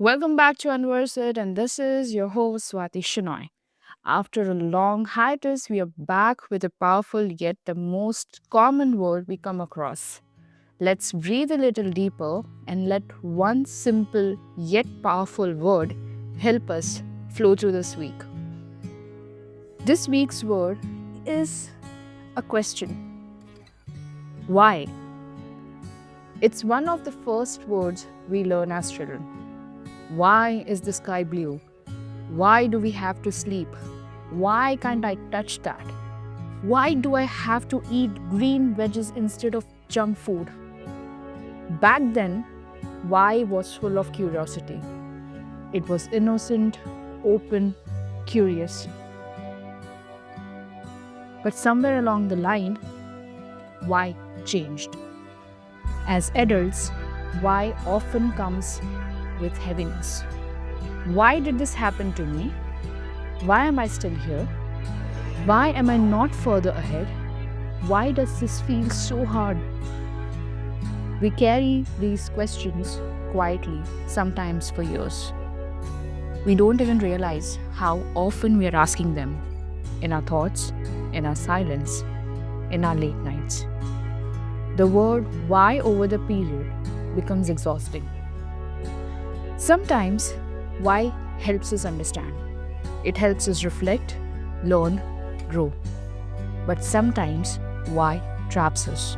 Welcome back to Unversed, and this is your host Swati Shinoy. After a long hiatus, we are back with a powerful yet the most common word we come across. Let's breathe a little deeper and let one simple yet powerful word help us flow through this week. This week's word is a question. Why? It's one of the first words we learn as children. Why is the sky blue? Why do we have to sleep? Why can't I touch that? Why do I have to eat green veggies instead of junk food? Back then, why was full of curiosity. It was innocent, open, curious. But somewhere along the line, why changed. As adults, why often comes with heaviness. Why did this happen to me? Why am I still here? Why am I not further ahead? Why does this feel so hard? We carry these questions quietly, sometimes for years. We don't even realize how often we are asking them in our thoughts, in our silence, in our late nights. The word why over the period becomes exhausting. Sometimes, why helps us understand. It helps us reflect, learn, grow. But sometimes, why traps us.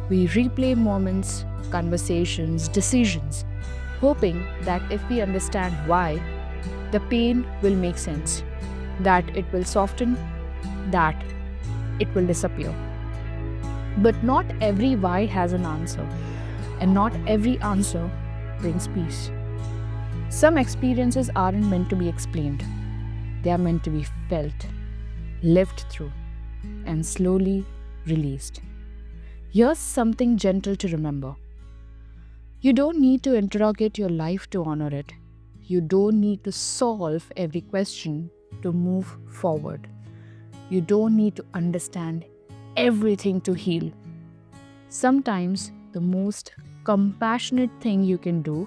We replay moments, conversations, decisions, hoping that if we understand why, the pain will make sense, that it will soften, that it will disappear. But not every why has an answer, and not every answer brings peace. Some experiences aren't meant to be explained, they are meant to be felt, lived through, and slowly released. Here's something gentle to remember. You don't need to interrogate your life to honor it. You don't need to solve every question to move forward. You don't need to understand everything to heal. Sometimes the most compassionate thing you can do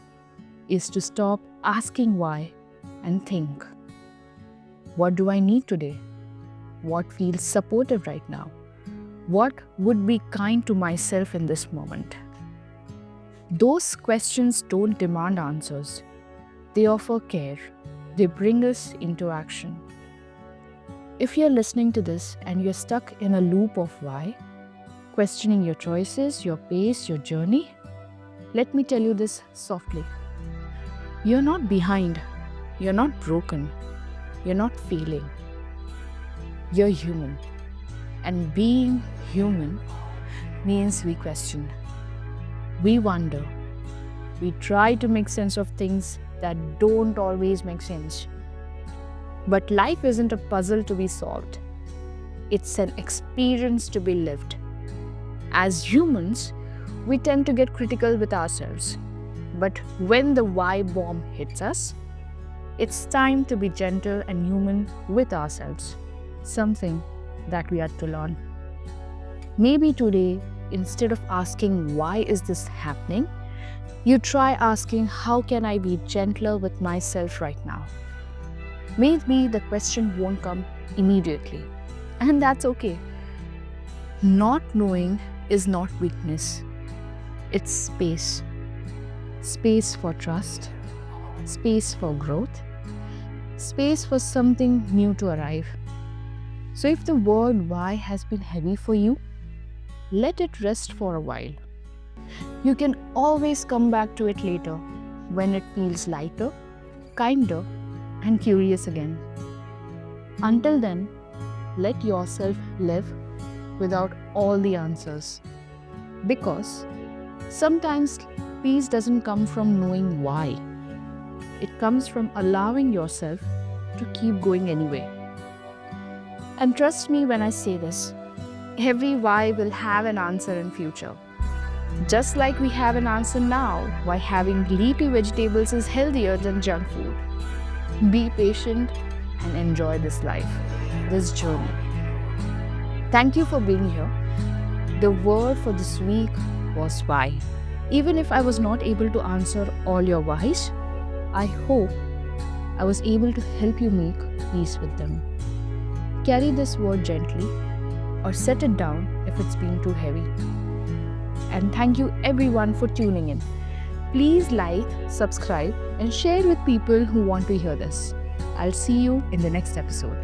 is to stop asking why and think, what do I need today? What feels supportive right now? What would be kind to myself in this moment? Those questions don't demand answers. They offer care. They bring us into action. If you're listening to this and you're stuck in a loop of why, questioning your choices, your pace, your journey, let me tell you this softly. You're not behind. You're not broken. You're not failing. You're human. And being human means we question. We wonder. We try to make sense of things that don't always make sense. But life isn't a puzzle to be solved. It's an experience to be lived. As humans, we tend to get critical with ourselves. But when the why bomb hits us, it's time to be gentle and human with ourselves. Something that we had to learn. Maybe today, instead of asking why is this happening, you try asking how can I be gentler with myself right now. Maybe the question won't come immediately, and that's okay. Not knowing is not weakness, it's space. Space for trust, space for growth, space for something new to arrive. So if the word why has been heavy for you, let it rest for a while. You can always come back to it later when it feels lighter, kinder, and curious again. Until then, let yourself live without all the answers. Because sometimes peace doesn't come from knowing why. It comes from allowing yourself to keep going anyway. And trust me when I say this, every why will have an answer in future. Just like we have an answer now why having leafy vegetables is healthier than junk food. Be patient and enjoy this life, this journey. Thank you for being here. The word for this week was why. Even if I was not able to answer all your whys, I hope I was able to help you make peace with them. Carry this word gently or set it down if it's been too heavy. And thank you everyone for tuning in. Please like, subscribe, and share with people who want to hear this. I'll see you in the next episode.